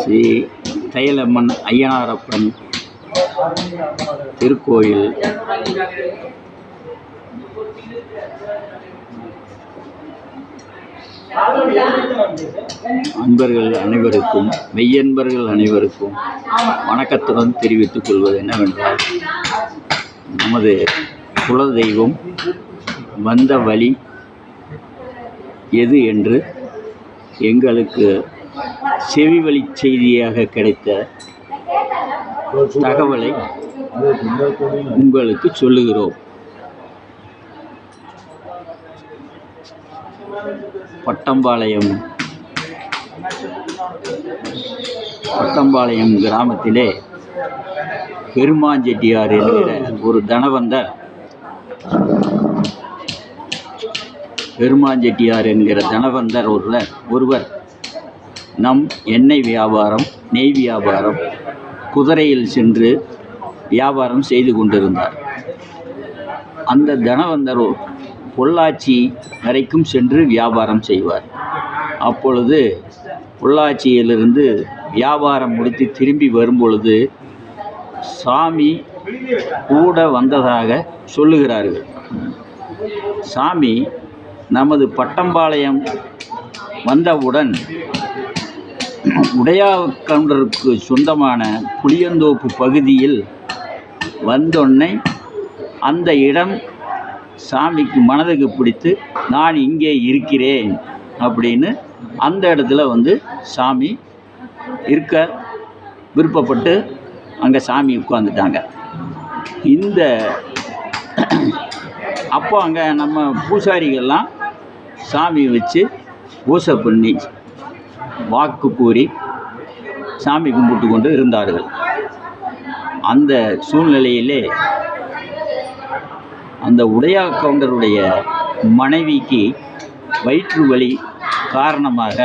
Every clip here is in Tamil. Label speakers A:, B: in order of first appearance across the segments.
A: ஸ்ரீ தைலம்மன் ஐயனாரப்பன் திருக்கோயில் அன்பர்கள் அனைவருக்கும் மெய்யன்பர்கள் அனைவருக்கும் வணக்கத்துடன் தெரிவித்துக் கொள்வது என்னவென்றால், நமது குலதெய்வம் வந்த வழி எது என்று எங்களுக்கு செவிவழி செய்தியாக கிடைத்த தகவலை உங்களுக்கு சொல்லுகிறோம். பட்டம்பாளையம் கிராமத்திலே பெருமாஞ்செட்டியார் என்கிற ஒரு தனவந்தர் ஒருவர் நம் எண்ணெய் வியாபாரம், நெய் வியாபாரம், குதிரையில் சென்று வியாபாரம் செய்து கொண்டிருந்தார். அந்த தனவந்தர் பொள்ளாச்சி வரைக்கும் சென்று வியாபாரம் செய்வார். அப்பொழுது பொள்ளாச்சியிலிருந்து வியாபாரம் முடித்து திரும்பி வரும்பொழுது சாமி கூட வந்ததாக சொல்லுகிறார்கள். சாமி நமது பட்டம்பாளையம் வந்தவுடன் உடையாக்கவுண்டருக்கு சொந்தமான புளியந்தோப்பு பகுதியில் வந்தோடனே அந்த இடம் சாமிக்கு மனதுக்கு பிடித்து, நான் இங்கே இருக்கிறேன் அப்படின்னு அந்த இடத்துல சாமி இருக்க விருப்பப்பட்டு அங்கே சாமி உட்காந்துட்டாங்க. அப்போ அங்கே நம்ம பூசாரிகள்லாம் சாமி வச்சு பூசை பண்ணி வாக்கு கூறி சாமி கும்பிட்டு கொண்டு இருந்தார்கள். அந்த சூழ்நிலையிலே அந்த உடையா கவுண்டருடைய மனைவிக்கு வயிற்று வலி காரணமாக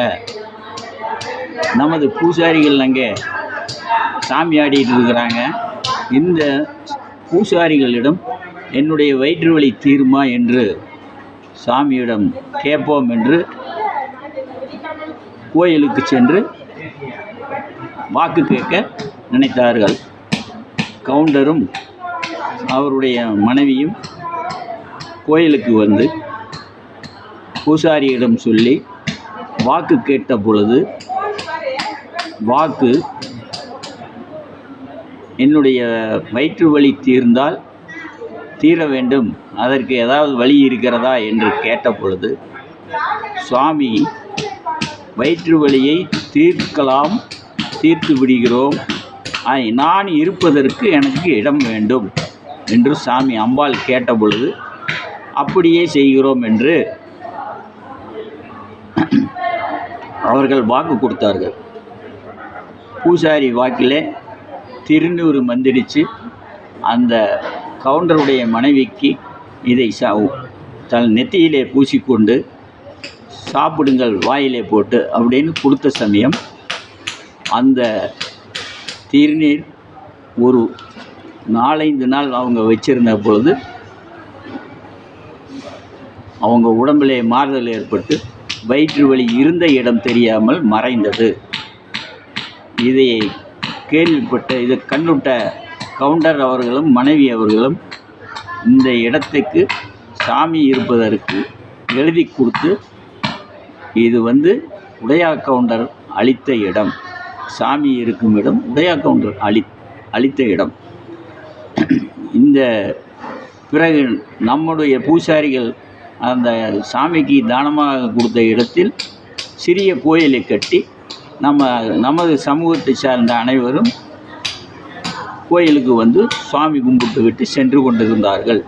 A: நமது பூசாரிகள் அங்கே சாமி ஆடிட்டு இருக்கிறாங்க. இந்த பூசாரிகளிடம் என்னுடைய வயிற்று வலி தீருமா என்று சாமியிடம் கேட்போம் என்று கோயிலுக்கு சென்று வாக்கு கேட்க நினைத்தார்கள். கவுண்டரும் அவருடைய மனைவியும் கோயிலுக்கு வந்து பூசாரியிடம் சொல்லி வாக்கு கேட்ட பொழுது, வாக்கு என்னுடைய வயிற்று வலி தீர்ந்தால் தீர வேண்டும், அதற்கு ஏதாவது வழி இருக்கிறதா என்று கேட்ட பொழுது, சுவாமி வயிற்று வலியை தீர்த்து விடுகிறோம், நான் இருப்பதற்கு எனக்கு இடம் வேண்டும் என்று சாமி அம்பாள் கேட்ட பொழுது, அப்படியே செய்கிறோம் என்று அவர்கள் வாக்கு கொடுத்தார்கள். பூசாரி வாக்கிலே திருநூறு மந்திரிச்சு அந்த கவுண்டருடைய மனைவிக்கு இதை தன் நெத்தியிலே பூசிக்கொண்டு சாப்பிடுங்கள் வாயிலே போட்டு அப்படின்னு கொடுத்த சமயம், அந்த திருநீர் ஒரு 4-5 நாள் அவங்க வச்சிருந்த பொழுது அவங்க உடம்பிலே மாறுதல் ஏற்பட்டு வயிற்று வலி இருந்த இடம் தெரியாமல் மறைந்தது. இதை கேள்விப்பட்ட, இதை கண்டுட்ட கவுண்டர் அவர்களும் மனைவி அவர்களும் இந்த இடத்துக்கு சாமி இருப்பதற்கு எழுதி கொடுத்து, இது உடையா கவுண்டர் அளித்த இடம், சாமி இருக்கும் இடம் உடையா கவுண்டர் அளித்த இடம். இந்த பிறகு நம்முடைய பூசாரிகள் அந்த சாமிக்கு தானமாக கொடுத்த இடத்தில் சிறிய கோயிலை கட்டி நமது சமூகத்தை சார்ந்த அனைவரும் கோயிலுக்கு சுவாமி கும்பிட்டு விட்டு சென்று கொண்டிருந்தார்கள்.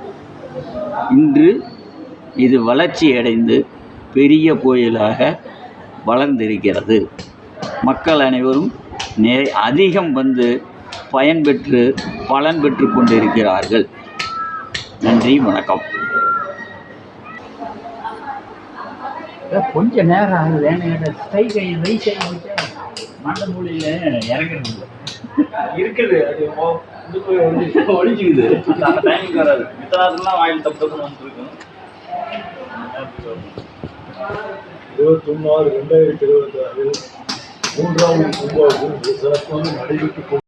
A: இன்று இது வளர்ச்சி அடைந்து பெரிய கோயிலாக வளர்ந்திருக்கிறது. மக்கள் அனைவரும் அதிகம் பயன்பெற்று பலன் பெற்று கொண்டிருக்கிறார்கள். நன்றி, வணக்கம். கொஞ்ச நேரம் ஆகுது. கை வயசு மண்ட மூலையில் இறங்குறது இருக்குது, அது ஒழிஞ்சுக்குது. அந்த டைமுக்கு வராது. மித்தனாசெல்லாம் வாயில் தப்பு தப்புன்னு வந்துருக்கும்.
B: 21/6/2026 மூன்றாவது கும்பாபிஷேகம் சிறப்பாக நடைபெற்றுக்